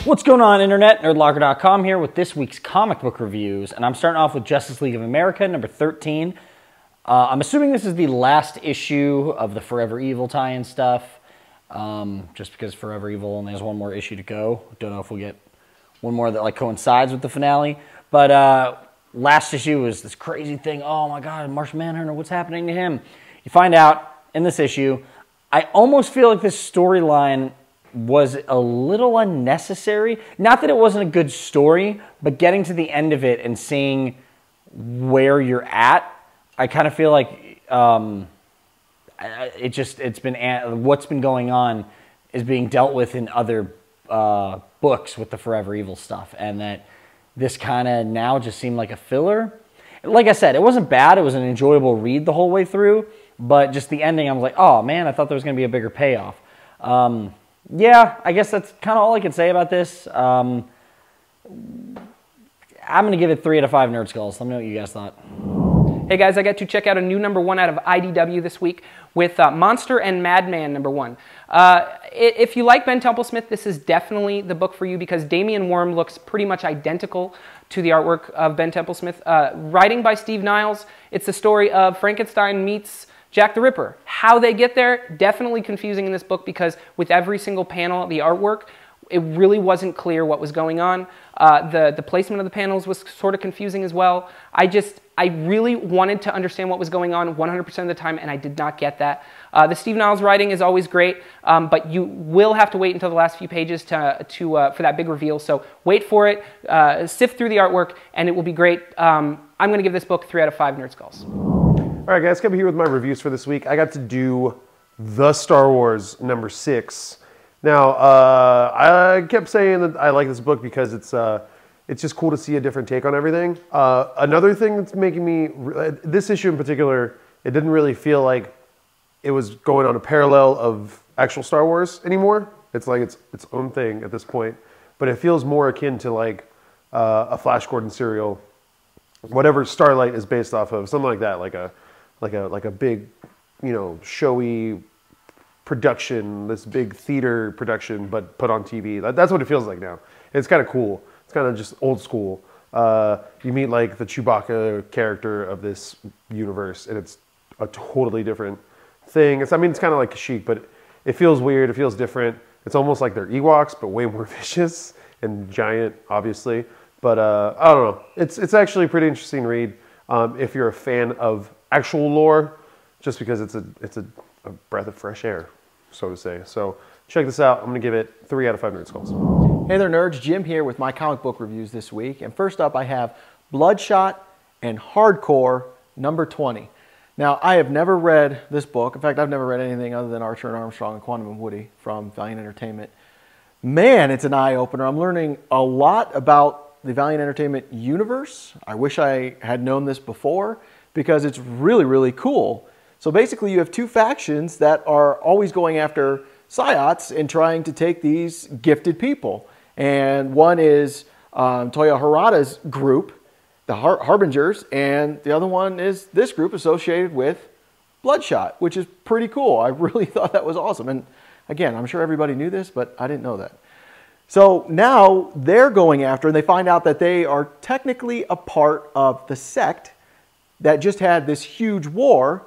What's going on, Internet? nerdlocker.com here with this week's comic book reviews, and I'm starting off with Justice League of America, number 13. I'm assuming this is the last issue of the Forever Evil tie-in stuff, just because Forever Evil only has one more issue to go. Don't know if we'll get one more that coincides with the finale, but last issue was this crazy thing. Oh my God, Martian Manhunter, what's happening to him? You find out in this issue. I almost feel like this storyline was a little unnecessary. Not that it wasn't a good story, but getting to the end of it and seeing where you're at, I kind of feel like what's been going on is being dealt with in other books with the Forever Evil stuff, and that this kind of now just seemed like a filler. Like I said, it wasn't bad. It was an enjoyable read the whole way through, but just the ending, I was like, oh man, I thought there was going to be a bigger payoff. Yeah, I guess that's kind of all I can say about this. I'm going to give it 3 out of 5 nerd skulls. Let me know what you guys thought. Hey guys, I got to check out a new #1 out of IDW this week with Monster and Madman #1. If you like Ben Templesmith, this is definitely the book for you because Damian Worm looks pretty much identical to the artwork of Ben Templesmith. Writing by Steve Niles, it's the story of Frankenstein meets Jack the Ripper. How they get there, definitely confusing in this book because with every single panel, the artwork, it really wasn't clear what was going on. The placement of the panels was sort of confusing as well. I really wanted to understand what was going on 100% of the time, and I did not get that. The Steve Niles writing is always great, but you will have to wait until the last few pages for that big reveal. So wait for it, sift through the artwork, and it will be great. I'm going to give this book 3 out of 5 nerd skulls. All right, guys, come here with my reviews for this week. I got to do the Star Wars #6. Now, I kept saying that I like this book because it's just cool to see a different take on everything. Another thing that's making me, this issue in particular, it didn't really feel like it was going on a parallel of actual Star Wars anymore. It's like its own thing at this point, but it feels more akin to like a Flash Gordon serial, whatever Starlight is based off of, something like that, like a big, showy production, this big theater production, but put on TV. That's what it feels like now. It's kind of cool. It's kind of just old school. You meet like the Chewbacca character of this universe, and it's a totally different thing. It's kind of like Kashyyyk, but it feels weird. It feels different. It's almost like they're Ewoks, but way more vicious and giant, obviously. But I don't know. It's actually a pretty interesting read if you're a fan of actual lore, just because it's a breath of fresh air, so to say. So check this out. I'm going to give it 3 out of 5 nerd skulls. Hey there, nerds. Jim here with my comic book reviews this week. And first up, I have Bloodshot and H.A.R.D.C.O.R.P.S #20. Now, I have never read this book. In fact, I've never read anything other than Archer and Armstrong and Quantum and Woody from Valiant Entertainment. Man, it's an eye-opener. I'm learning a lot about the Valiant Entertainment universe. I wish I had known this before because it's really, really cool. So basically, you have two factions that are always going after psiots and trying to take these gifted people. And one is Toya Harada's group, the Harbingers, and the other one is this group associated with Bloodshot, which is pretty cool. I really thought that was awesome. And again, I'm sure everybody knew this, but I didn't know that. So now they're going after, and they find out that they are technically a part of the sect that just had this huge war,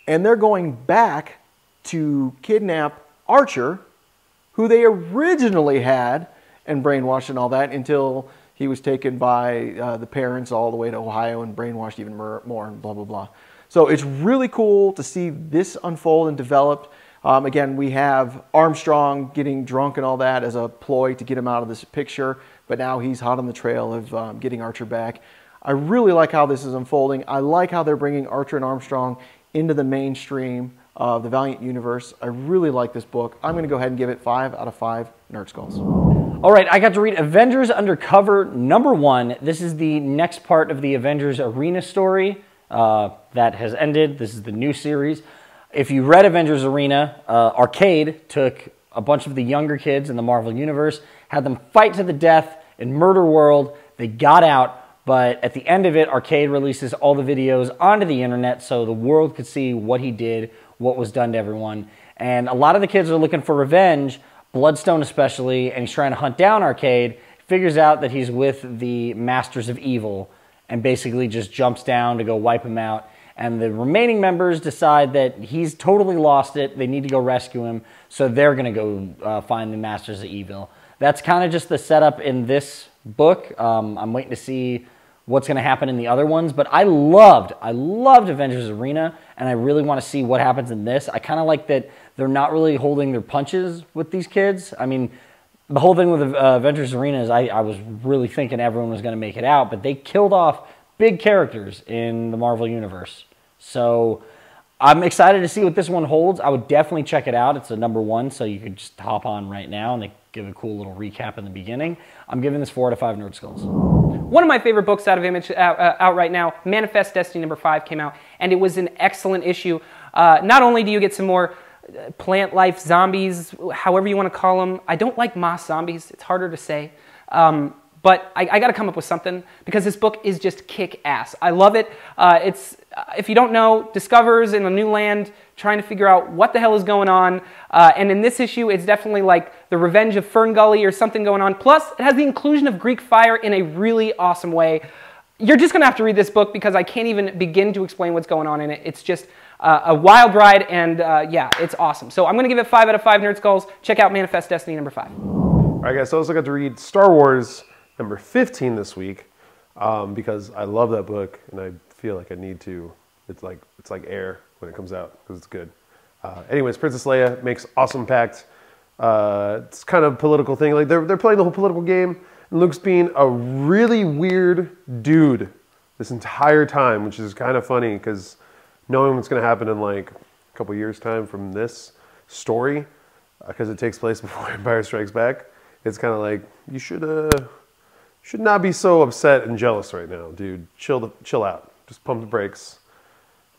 and they're going back to kidnap Archer, who they originally had and brainwashed and all that until he was taken by the parents all the way to Ohio and brainwashed even more and blah, blah, blah. So it's really cool to see this unfold and develop. Again, we have Armstrong getting drunk and all that as a ploy to get him out of this picture, but now he's hot on the trail of getting Archer back. I really like how this is unfolding. I like how they're bringing Archer and Armstrong into the mainstream of the Valiant universe. I really like this book. I'm going to go ahead and give it 5 out of 5 nerd skulls. All right, I got to read Avengers Undercover #1. This is the next part of the Avengers Arena story that has ended. This is the new series. If you read Avengers Arena, Arcade took a bunch of the younger kids in the Marvel Universe, had them fight to the death in Murder World. They got out, but at the end of it, Arcade releases all the videos onto the internet so the world could see what he did, what was done to everyone. And a lot of the kids are looking for revenge, Bloodstone especially, and he's trying to hunt down Arcade, figures out that he's with the Masters of Evil, and basically just jumps down to go wipe him out. And the remaining members decide that he's totally lost it. They need to go rescue him, so they're going to go find the Masters of Evil. That's kind of just the setup in this book. I'm waiting to see what's going to happen in the other ones, but I loved Avengers Arena, and I really want to see what happens in this. I kind of like that they're not really holding their punches with these kids. I mean, the whole thing with Avengers Arena is I was really thinking everyone was going to make it out, but they killed off big characters in the Marvel Universe. So I'm excited to see what this one holds. I would definitely check it out. It's a #1, so you could just hop on right now, and they give a cool little recap in the beginning. I'm giving this 4 out of 5 Nerd Skulls. One of my favorite books out of Image out right now, Manifest Destiny #5 came out, and it was an excellent issue. Not only do you get some more plant life zombies, however you want to call them. I don't like moss zombies. It's harder to say. But I got to come up with something because this book is just kick-ass. I love it. If you don't know, discovers in a new land, trying to figure out what the hell is going on. And in this issue, it's definitely like the Revenge of Fern Gully or something going on. Plus, it has the inclusion of Greek fire in a really awesome way. You're just going to have to read this book because I can't even begin to explain what's going on in it. It's just a wild ride, and yeah, it's awesome. So I'm going to give it 5 out of 5 Nerd Skulls. Check out Manifest Destiny #5. All right, guys, so I also got to read Star Wars #15 this week because I love that book, and I feel like I need to. It's like air when it comes out because it's good. Anyways, Princess Leia makes awesome pact. It's kind of a political thing. Like they're playing the whole political game, and Luke's being a really weird dude this entire time, which is kind of funny because knowing what's going to happen in like a couple years' time from this story, because it takes place before Empire Strikes Back, it's kind of like you should not be so upset and jealous right now, dude. Chill out. Just pump the brakes.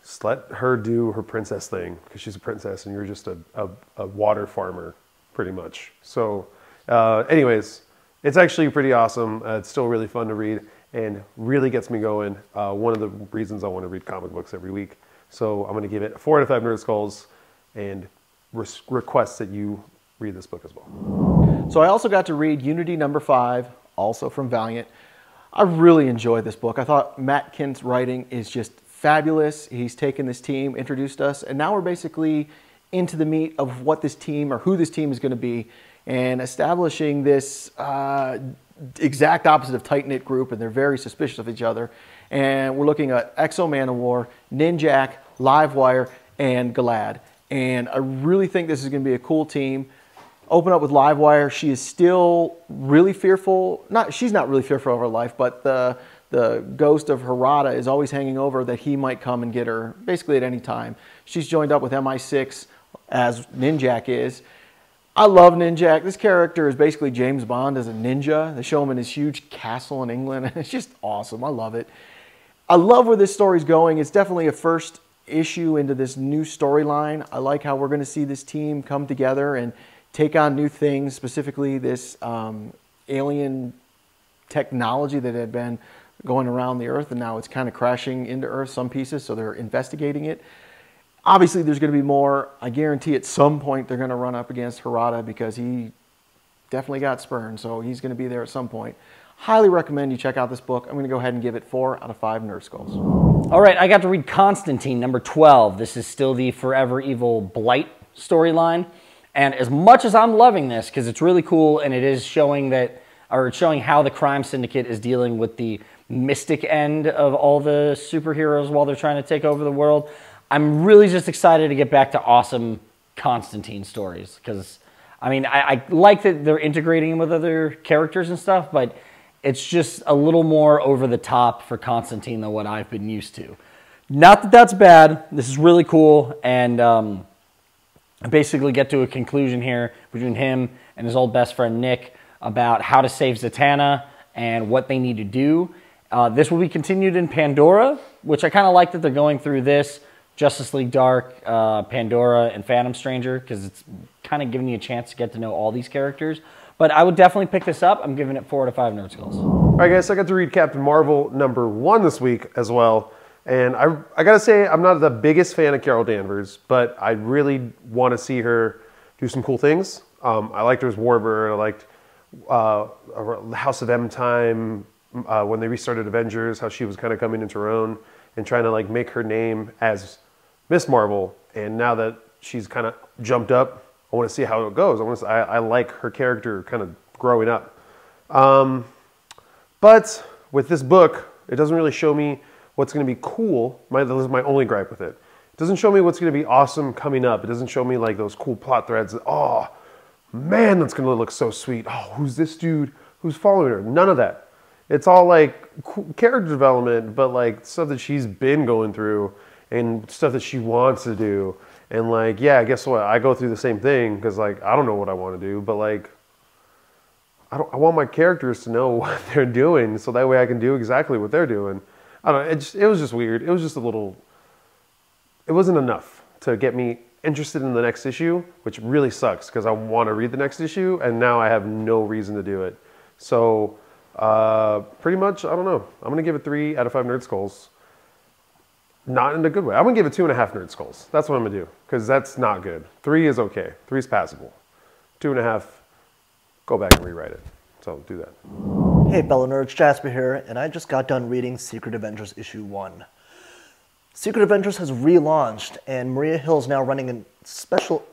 Just let her do her princess thing because she's a princess and you're just a water farmer, pretty much. So, anyways, it's actually pretty awesome. It's still really fun to read and really gets me going. One of the reasons I want to read comic books every week. So I'm going to give it 4 out of 5 Nerd Skulls and request that you read this book as well. So I also got to read Unity #5, also from Valiant. I really enjoyed this book. I thought Matt Kint's writing is just fabulous. He's taken this team, introduced us, and now we're basically into the meat of what this team or who this team is going to be and establishing this exact opposite of tight-knit group, and they're very suspicious of each other. And we're looking at Exo Man of War, Ninjak, Livewire, and Galad. And I really think this is going to be a cool team. Open up with Livewire. She is still really fearful. She's not really fearful of her life, but the ghost of Harada is always hanging over that he might come and get her basically at any time. She's joined up with MI6 as Ninjak is. I love Ninjak. This character is basically James Bond as a ninja. They show him in his huge castle in England, and it's just awesome. I love it. I love where this story's going. It's definitely a first issue into this new storyline. I like how we're going to see this team come together and take on new things, specifically this alien technology that had been going around the Earth, and now it's kind of crashing into Earth, some pieces, so they're investigating it. Obviously, there's going to be more. I guarantee at some point they're going to run up against Harada because he definitely got spurned, so he's going to be there at some point. Highly recommend you check out this book. I'm going to go ahead and give it 4 out of 5 Nerd Skulls. All right, I got to read Constantine, #12. This is still the Forever Evil Blight storyline. And as much as I'm loving this, because it's really cool and it is showing that, or it's showing how the crime syndicate is dealing with the mystic end of all the superheroes while they're trying to take over the world, I'm really just excited to get back to awesome Constantine stories. Because, I mean, I like that they're integrating him with other characters and stuff, but it's just a little more over the top for Constantine than what I've been used to. Not that that's bad. This is really cool, and I basically get to a conclusion here between him and his old best friend Nick about how to save Zatanna and what they need to do. This will be continued in Pandora, which I kind of like that they're going through this, Justice League Dark, Pandora, and Phantom Stranger, because it's kind of giving you a chance to get to know all these characters. But I would definitely pick this up. I'm giving it 4 out of 5 Nerd Skulls. All right, guys, so I got to read Captain Marvel #1 this week as well. And I got to say, I'm not the biggest fan of Carol Danvers, but I really want to see her do some cool things. I liked her as Warbird. I liked House of M time when they restarted Avengers, how she was kind of coming into her own and trying to like make her name as Miss Marvel. And now that she's kind of jumped up, I want to see how it goes. I like her character kind of growing up. But with this book, it doesn't really show me what's going to be cool. This is my only gripe with it. It doesn't show me what's going to be awesome coming up. It doesn't show me like those cool plot threads. Oh, man, that's going to look so sweet. Oh, who's this dude who's following her? None of that. It's all like cool character development, but like stuff that she's been going through and stuff that she wants to do. And like, yeah, guess what? I go through the same thing because like, I don't know what I want to do, but like, I want my characters to know what they're doing so that way I can do exactly what they're doing. I don't know. It was just weird. It was just a little, it wasn't enough to get me interested in the next issue, which really sucks because I want to read the next issue and now I have no reason to do it. So pretty much, I don't know. I'm going to give it 3 out of 5 Nerd Skulls. Not in a good way. I'm going to give it 2.5 Nerd Skulls. That's what I'm going to do because that's not good. 3 is okay. 3 is passable. 2.5, go back and rewrite it. So do that. Hey fellow nerds, Jasper here, and I just got done reading Secret Avengers issue 1. Secret Avengers has relaunched, and Maria Hill is now running a special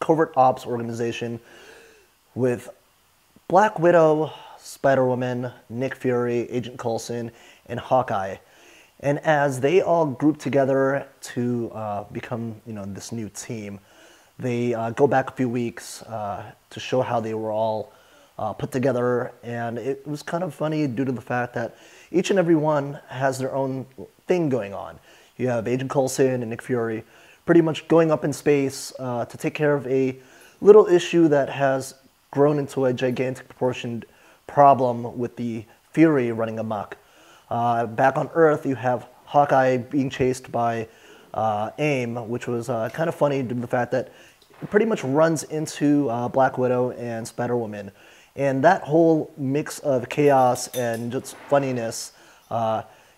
covert ops organization with Black Widow, Spider-Woman, Nick Fury, Agent Coulson, and Hawkeye. And as they all group together to become, this new team, they go back a few weeks to show how they were all put together, and it was kind of funny due to the fact that each and every one has their own thing going on. You have Agent Coulson and Nick Fury pretty much going up in space to take care of a little issue that has grown into a gigantic proportioned problem with the Fury running amok. Back on Earth, you have Hawkeye being chased by AIM, which was kind of funny due to the fact that it pretty much runs into Black Widow and Spider-Woman. And that whole mix of chaos and just funniness,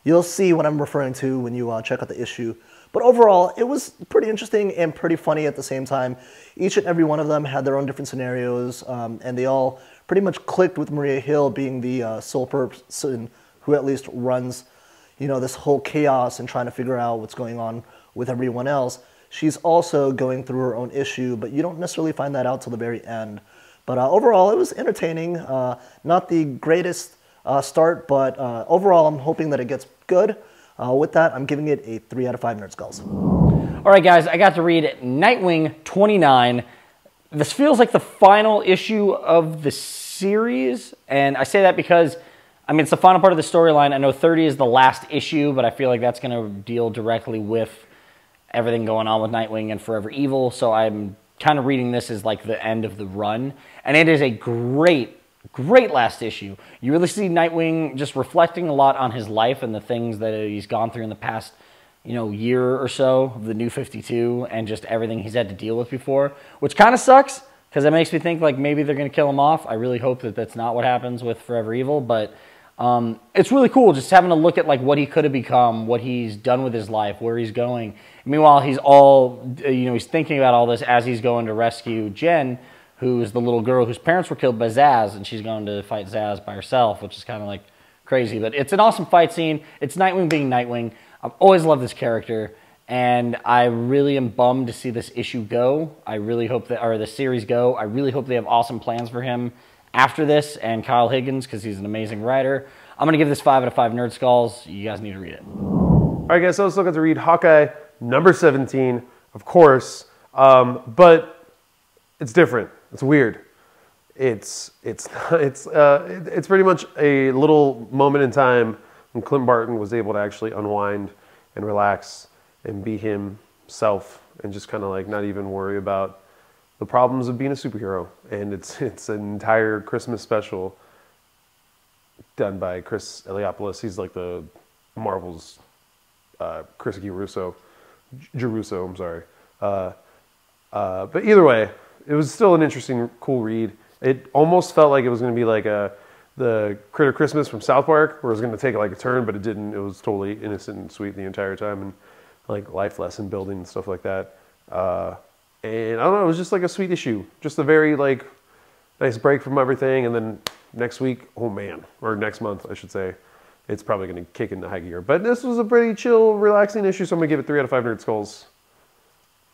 you'll see what I'm referring to when you check out the issue. But overall, it was pretty interesting and pretty funny at the same time. Each and every one of them had their own different scenarios, and they all pretty much clicked with Maria Hill being the sole person who at least runs, this whole chaos and trying to figure out what's going on with everyone else. She's also going through her own issue, but you don't necessarily find that out till the very end. But overall, it was entertaining. Not the greatest start, but overall, I'm hoping that it gets good. With that, I'm giving it a 3 out of 5 Nerd Skulls. All right, guys, I got to read Nightwing 29. This feels like the final issue of the series, and I say that because, it's the final part of the storyline. I know 30 is the last issue, but I feel like that's going to deal directly with everything going on with Nightwing and Forever Evil, so I'm kind of reading this as like the end of the run, and it is a great last issue. You really see Nightwing just reflecting a lot on his life and the things that he's gone through in the past, year or so of the New 52 and just everything he's had to deal with before, which kind of sucks because it makes me think like maybe they're going to kill him off. I really hope that that's not what happens with Forever Evil, but it's really cool just having a look at like what he could have become, what he's done with his life, where he's going. Meanwhile, he's he's thinking about all this as he's going to rescue Jen, who's the little girl whose parents were killed by Zaz, and she's going to fight Zaz by herself, which is kind of like crazy. But it's an awesome fight scene. It's Nightwing being Nightwing. I've always loved this character, and I really am bummed to see this issue go. I really hope that, or the series go. I really hope they have awesome plans for him after this, and Kyle Higgins, because he's an amazing writer. I'm going to give this 5 out of 5 Nerd Skulls. You guys need to read it. All right, guys, so let's look at to read Hawkeye number 17, of course, but it's different. It's weird. It's pretty much a little moment in time when Clint Barton was able to actually unwind and relax and be himself and just kind of like not even worry about the problems of being a superhero. And it's an entire Christmas special done by Chris Eliopoulos. He's like the Marvel's Chris Girusso, I'm sorry. But either way, it was still an interesting, cool read. It almost felt like it was going to be like the Critter Christmas from South Park, where it was going to take like a turn, but it didn't. It was totally innocent and sweet the entire time, and like life lesson building and stuff like that. And I don't know, it was just like a sweet issue. Just a very like nice break from everything. And then next week, oh man, or next month, I should say, it's probably going to kick into high gear. But this was a pretty chill, relaxing issue, so I'm going to give it 3 out of 5 Nerd Skulls.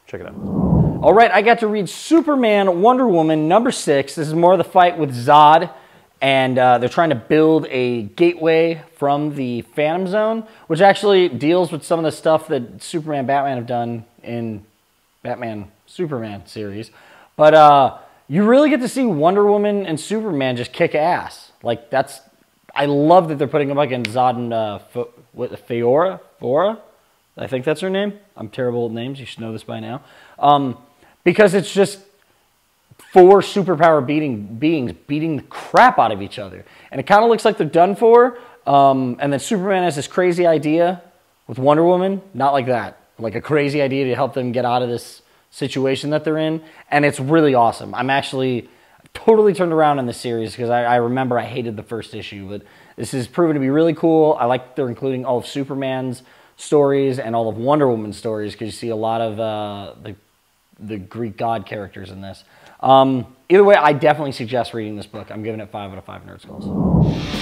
Check it out. All right, I got to read Superman Wonder Woman number 6. This is more of the fight with Zod, and they're trying to build a gateway from the Phantom Zone, which actually deals with some of the stuff that Superman Batman have done in Batman Superman series. But you really get to see Wonder Woman and Superman just kick ass. Like, that's... I love that they're putting them against Zod and Fiora? I think that's her name. I'm terrible with names. You should know this by now. Because it's just 4 superpower beings beating the crap out of each other. And it kind of looks like they're done for. And then Superman has this crazy idea with Wonder Woman. Not like that. Like a crazy idea to help them get out of this situation that they're in. And it's really awesome. I'm actually... totally turned around in this series because I remember I hated the first issue, but this is proven to be really cool. I like they're including all of Superman's stories and all of Wonder Woman's stories because you see a lot of the Greek god characters in this. Either way, I definitely suggest reading this book. I'm giving it 5 out of 5 Nerd Skulls.